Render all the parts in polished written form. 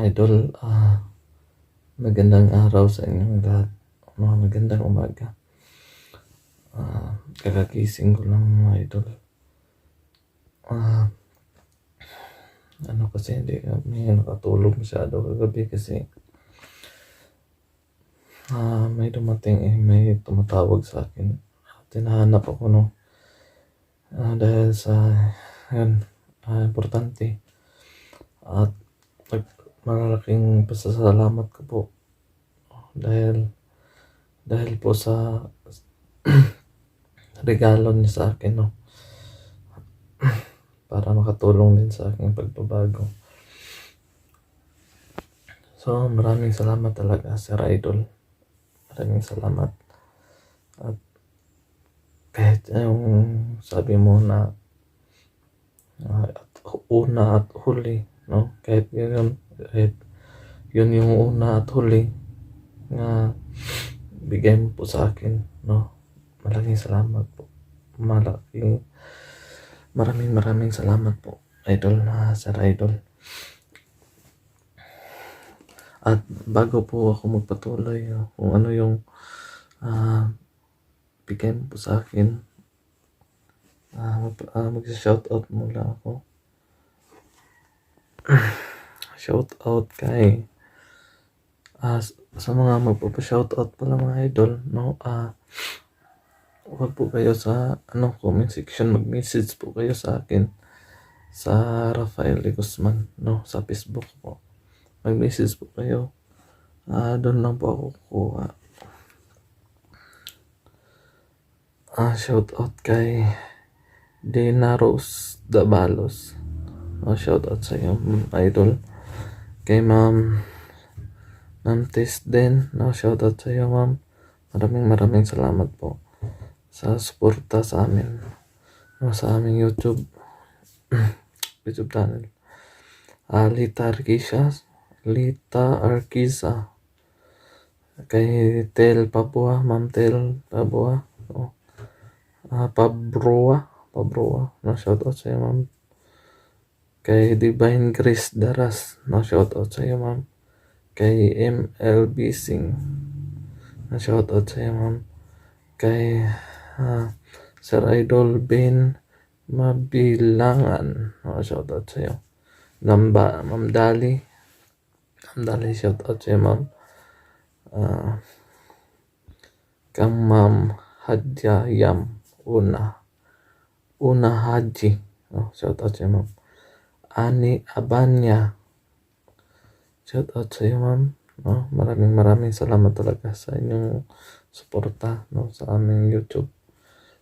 idol, magandang araw sa inyong lahat. Magandang umaga. Kakagising ko lang mga idol. Kasi hindi kami nakatulog masyado kagabi kasi may dumating may tumatawag sa akin. Tinahanap ako dahil sa importante at malaking pasasalamat ko po dahil po sa regalo niya sa akin para makatulong din sa aking pagbabago. So maraming salamat talaga Sir Idol, maraming salamat. At kahit yung sabi mo na una at huli, kahit yun yung una at huli na bigay mo po sa akin, malaking salamat po, maraming salamat po Idol, Sir Idol. At bago po ako magpatuloy kung ano yung bigay mo po sa akin, mag-shoutout muna ako. Shoutout kay sa mga magpapa-shoutout pala mga idol, huwag po kayo sa comment section, mag-message po kayo sa akin sa Rafael de Guzman, sa Facebook po. Mag-message po kayo, doon lang po ako kukuha. Shoutout kay Dina Rose Dabalos, shoutout sa iyo idol. Kay Ma'am Tess din, shoutout sa iyo ma'am. Maraming salamat po sa suporta sa amin, sa aming YouTube channel. Lita Arquiza, kay Tel Papua, Ma'am Tel Papua, Pabroa, shoutout sa iyo ma'am. Kay Divine Grace Daras, shoutout sa iyo ma'am. Kay MLB Sing, shoutout sa iyo ma'am. Kay Sir Idol Ben Mabilangan, shoutout sa iyo. Ma'am Dali, shoutout sa iyo ma'am. Kang Ma'am Hadya Yam Una Haji, shoutout sa iyo ma'am. Ani Abanya, shoutout sa iyo ma'am. Maraming salamat talaga sa inyong suporta sa aming YouTube,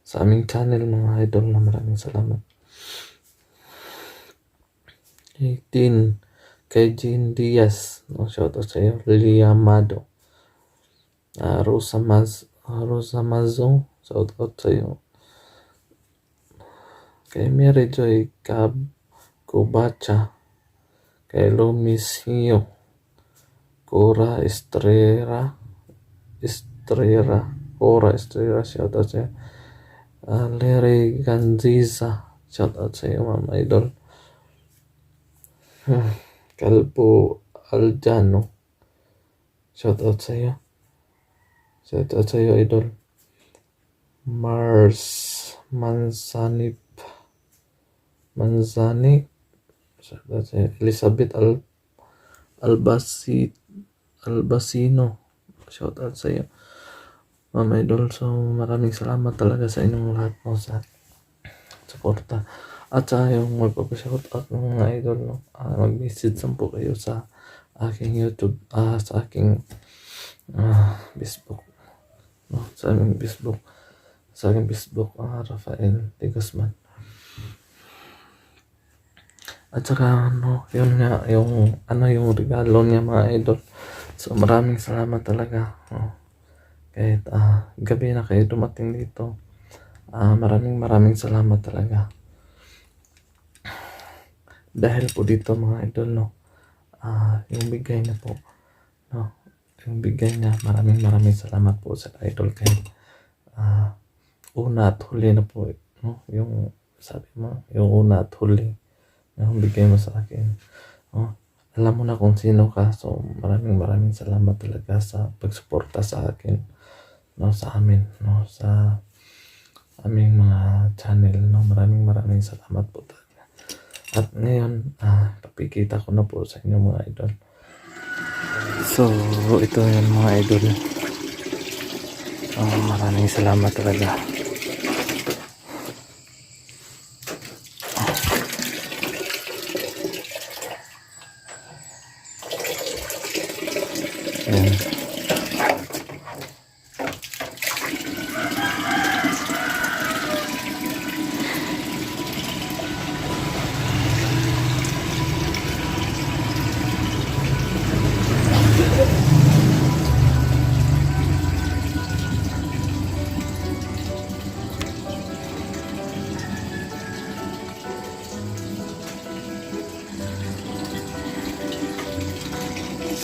sa aming channel mga idol, maraming salamat. Kay Jean Diaz, shoutout sa iyo. Lilia Mado, Rosa Mazo, shoutout sa iyo. Kay Mary Joy Kubacha, kay Lumisio Cora Estrera, shoutout sa iyo. Larry Ganziza, shoutout sa iyo ma'am idol. Calvo Aljano, shoutout sa iyo. Shoutout sa iyo idol. Mars Manzani, shoutout sa iyo. Elizabeth Albacino, shoutout sa iyo ma'am idol. So maraming salamat talaga sa inyong lahat sa suporta. At sa yung magpapashoutout ng mga idol, mag-message po kayo sa aking YouTube, sa aking Facebook, sa aming Facebook, Rafael de Guzman. At saka yun nga yung regalo niya mga idol. So maraming salamat talaga. Kahit gabi na kayo dumating dito, maraming salamat talaga. Dahil po dito mga idol, yung bigay niya po, maraming salamat po sa idol. Kahit una at huli na po, yung sabi mo, yung una at huli yung bigay mo sa akin, alam mo na kung sino ka. So maraming salamat talaga sa pagsuporta sa akin, no, sa amin, no, sa aming mga channel, no. Maraming salamat po talaga. At ngayon, papikita ko na po sa inyo mga idol. So ito yung mga idol. Maraming salamat talaga. Ayan.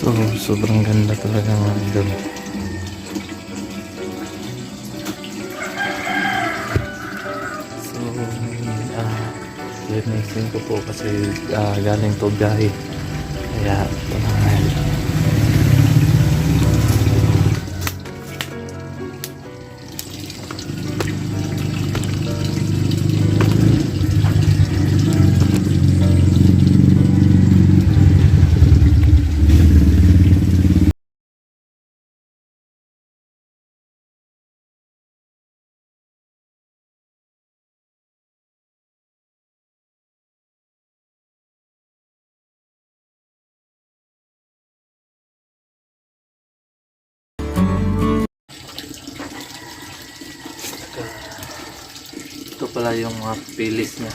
So sobrang ganda talaga mga idol. So linisin ko po kasi galing to biyahe. Kaya ito na nga idol. Ito pala yung mga pilis niya.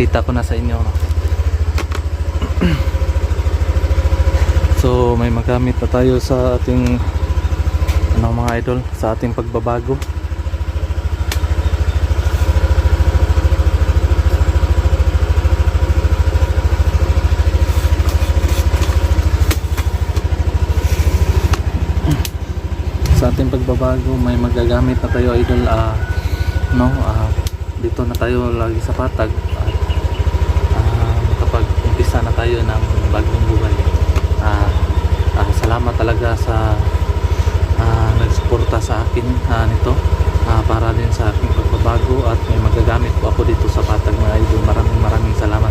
ipakita ko na sa inyo, no? So may magamit na tayo sa ating mga idol, sa ating pagbabago. Sa ating pagbabago may magagamit na tayo, idol. Dito na tayo lagi sa Patag at makapag-umpisa na tayo ng bagong buhay. Salamat talaga sa nagsuporta sa akin nito, para din sa aking pagbabago, at may magagamit po ako dito sa Patag, mga idol. Maraming salamat.